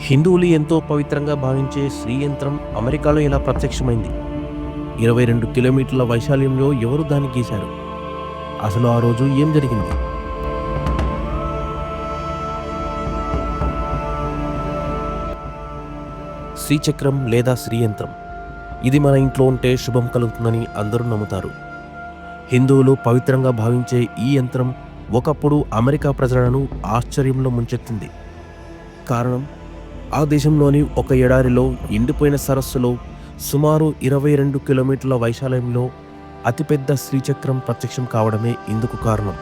హిందువులు ఎంతో పవిత్రంగా భావించే శ్రీయంత్రం అమెరికాలో ఇలా ప్రత్యక్షమైంది. 22 కిలోమీటర్ల వైశాల్యంలో ఎవరు దాన్ని గీశారు? అసలు ఆ రోజు ఏం జరిగింది? శ్రీచక్రం లేదా శ్రీయంత్రం ఇది మన ఇంట్లో ఉంటే శుభం కలుగుతుందని అందరూ నమ్ముతారు. హిందువులు పవిత్రంగా భావించే ఈ యంత్రం ఒకప్పుడు అమెరికా ప్రజలను ఆశ్చర్యంలో ముంచెత్తింది. కారణం, ఆ దేశంలోని ఒక ఎడారిలో ఎండిపోయిన సరస్సులో సుమారు 22 కిలోమీటర్ల వైశాల్యంలో అతిపెద్ద శ్రీచక్రం ప్రత్యక్షం కావడమే ఇందుకు కారణం.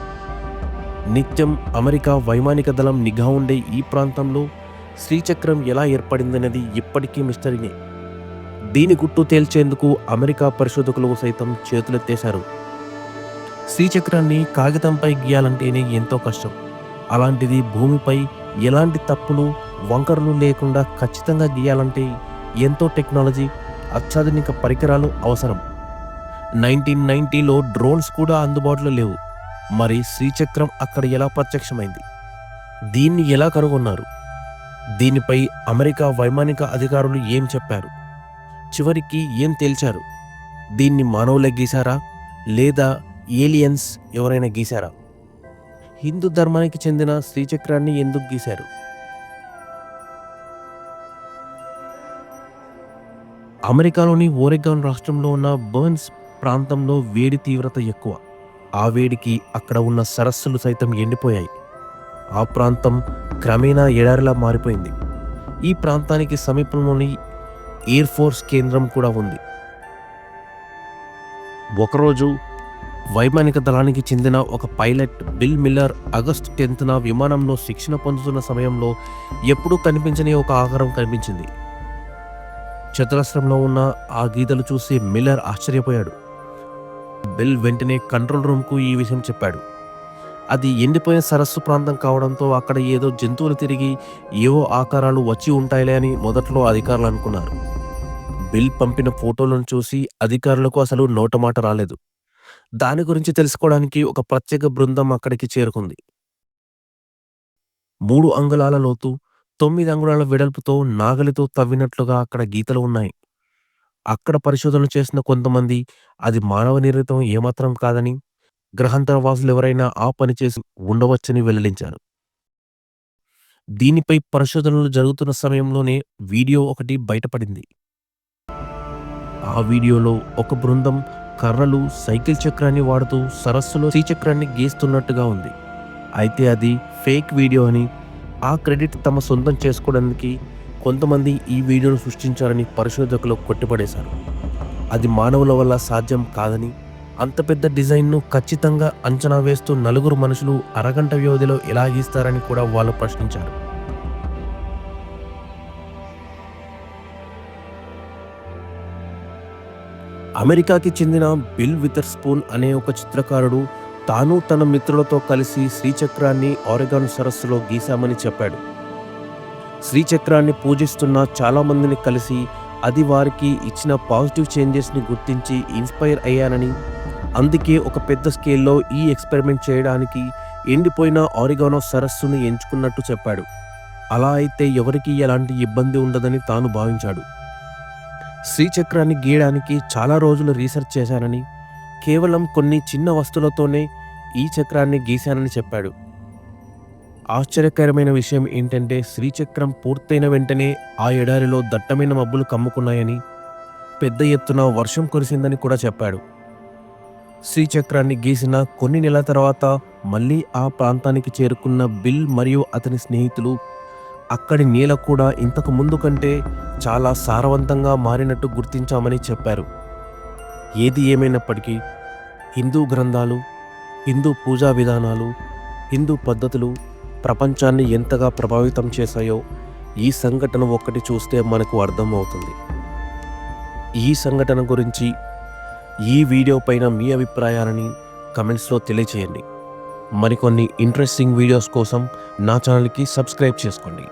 నిత్యం అమెరికా వైమానిక దళం నిఘా ఉండే ఈ ప్రాంతంలో శ్రీచక్రం ఎలా ఏర్పడిందనేది ఇప్పటికీ మిస్టరీనే. దీని గుట్టు తేల్చేందుకు అమెరికా పరిశోధకులు సైతం చేతులెత్తేశారు. శ్రీచక్రాన్ని కాగితంపై గీయాలంటేనే ఎంతో కష్టం. అలాంటిది భూమిపై ఎలాంటి తప్పులు వంకరలు లేకుండా ఖచ్చితంగా గీయాలంటే ఎంతో టెక్నాలజీ, అత్యాధునిక పరికరాలు అవసరం. 1990లో డ్రోన్స్ కూడా అందుబాటులో లేవు. మరి శ్రీచక్రం అక్కడ ఎలా ప్రత్యక్షమైంది? దీన్ని ఎలా కనుగొన్నారు? దీనిపై అమెరికా వైమానిక అధికారులు ఏం చెప్పారు? చివరికి ఏం తేల్చారు? దీన్ని మానవులే గీశారా లేదా ఏలియన్స్ ఎవరైనా గీశారా? హిందూ ధర్మానికి చెందిన శ్రీచక్రాన్ని ఎందుకు గీశారు? అమెరికాలోని ఓరెగాన్ రాష్ట్రంలో ఉన్న బర్న్స్ ప్రాంతంలో వేడి తీవ్రత ఎక్కువ. ఆ వేడికి అక్కడ ఉన్న సరస్సులు సైతం ఎండిపోయాయి. ఆ ప్రాంతం క్రమేణా ఎడారిలా మారిపోయింది. ఈ ప్రాంతానికి సమీపంలోని ఎయిర్ ఫోర్స్ కేంద్రం కూడా ఉంది. ఒకరోజు వైమానిక దళానికి చెందిన ఒక పైలట్ బిల్ మిల్లర్ ఆగస్టు 10న విమానంలో శిక్షణ పొందుతున్న సమయంలో ఎప్పుడూ కనిపించని ఒక ఆకారం కనిపించింది. చతురస్రంలో ఉన్న ఆ గీతలు చూసి మిల్లర్ ఆశ్చర్యపోయాడు. బిల్ వెంటనే కంట్రోల్ రూమ్కు ఈ విషయం చెప్పాడు. అది ఎండిపోయిన సరస్సు ప్రాంతం కావడంతో అక్కడ ఏదో జంతువులు తిరిగి ఏవో ఆకారాలు వచ్చి ఉంటాయిలే అని మొదట్లో అధికారులు అనుకున్నారు. బిల్ పంపిన ఫోటోలను చూసి అధికారులకు అసలు నోటమాట రాలేదు. దాని గురించి తెలుసుకోవడానికి ఒక ప్రత్యేక బృందం అక్కడికి చేరుకుంది. 3 అంగుళాల లోతు, 9 అంగుళాల వెడల్పుతో నాగలితో తవ్వినట్లుగా అక్కడ గీతలు ఉన్నాయి. అక్కడ పరిశోధనలు చేసిన కొంతమంది అది మానవ నిర్మితం ఏమాత్రం కాదని, గ్రహాంతర వాసులు ఎవరైనా ఆ పని చేసి ఉండవచ్చని వెల్లడించారు. దీనిపై పరిశోధనలు జరుగుతున్న సమయంలోనే వీడియో ఒకటి బయటపడింది. ఆ వీడియోలో ఒక బృందం కర్రలు, సైకిల్ చక్రాన్ని వాడుతూ సరస్సులో శ్రీచక్రాన్ని గీస్తున్నట్టుగా ఉంది. అయితే అది ఫేక్ వీడియో అని, ఆ క్రెడిట్ తమ సొంతం చేసుకోవడానికి కొంతమంది ఈ వీడియోను సృష్టించారని పరిశోధకులు కొట్టిపడేశారు. అది మానవుల వల్ల సాధ్యం కాదని, అంత పెద్ద డిజైన్ను ఖచ్చితంగా అంచనా వేస్తూ 4 మనుషులు అరగంట వ్యవధిలో ఎలా గీస్తారని కూడా వాళ్ళు ప్రశ్నించారు. అమెరికాకి చెందిన బిల్ విథర్స్పూన్ అనే ఒక చిత్రకారుడు తాను తన మిత్రులతో కలిసి శ్రీచక్రాన్ని ఓరెగాన్ సరస్సులో గీశామని చెప్పాడు. శ్రీచక్రాన్ని పూజిస్తున్న చాలామందిని కలిసి అది వారికి ఇచ్చిన పాజిటివ్ చేంజెస్ని గుర్తించి ఇన్స్పైర్ అయ్యానని, అందుకే ఒక పెద్ద స్కేల్లో ఈ ఎక్స్పెరిమెంట్ చేయడానికి ఎండిపోయిన ఓరెగాన్ సరస్సును ఎంచుకున్నట్టు చెప్పాడు. అలా అయితే ఎవరికీ ఎలాంటి ఇబ్బంది ఉండదని తాను భావించాడు. శ్రీచక్రాన్ని గీయడానికి చాలా రోజులు రీసెర్చ్ చేశానని, కేవలం కొన్ని చిన్న వస్తువులతోనే ఈ చక్రాన్ని గీశానని చెప్పాడు. ఆశ్చర్యకరమైన విషయం ఏంటంటే శ్రీచక్రం పూర్తయిన వెంటనే ఆ ఎడారిలో దట్టమైన మబ్బులు కమ్ముకున్నాయని, పెద్ద ఎత్తున వర్షం కురిసిందని కూడా చెప్పాడు. శ్రీచక్రాన్ని గీసిన కొన్ని నెలల తర్వాత మళ్ళీ ఆ ప్రాంతానికి చేరుకున్న బిల్ మరియు అతని స్నేహితులు అక్కడి నేల కూడా ఇంతకు ముందు కంటే చాలా సారవంతంగా మారినట్టు గుర్తించామని చెప్పారు. ఏది ఏమైనప్పటికీ హిందూ గ్రంథాలు, హిందూ పూజా విధానాలు, హిందూ పద్ధతులు ప్రపంచాన్ని ఎంతగా ప్రభావితం చేశాయో ఈ సంఘటన ఒక్కటి చూస్తే మనకు అర్థమవుతుంది. ఈ సంఘటన గురించి, ఈ వీడియో పైన మీ అభిప్రాయాలని కమెంట్స్లో తెలియచేయండి. మరికొన్ని ఇంట్రెస్టింగ్ వీడియోస్ కోసం నా ఛానల్కి సబ్స్క్రైబ్ చేసుకోండి.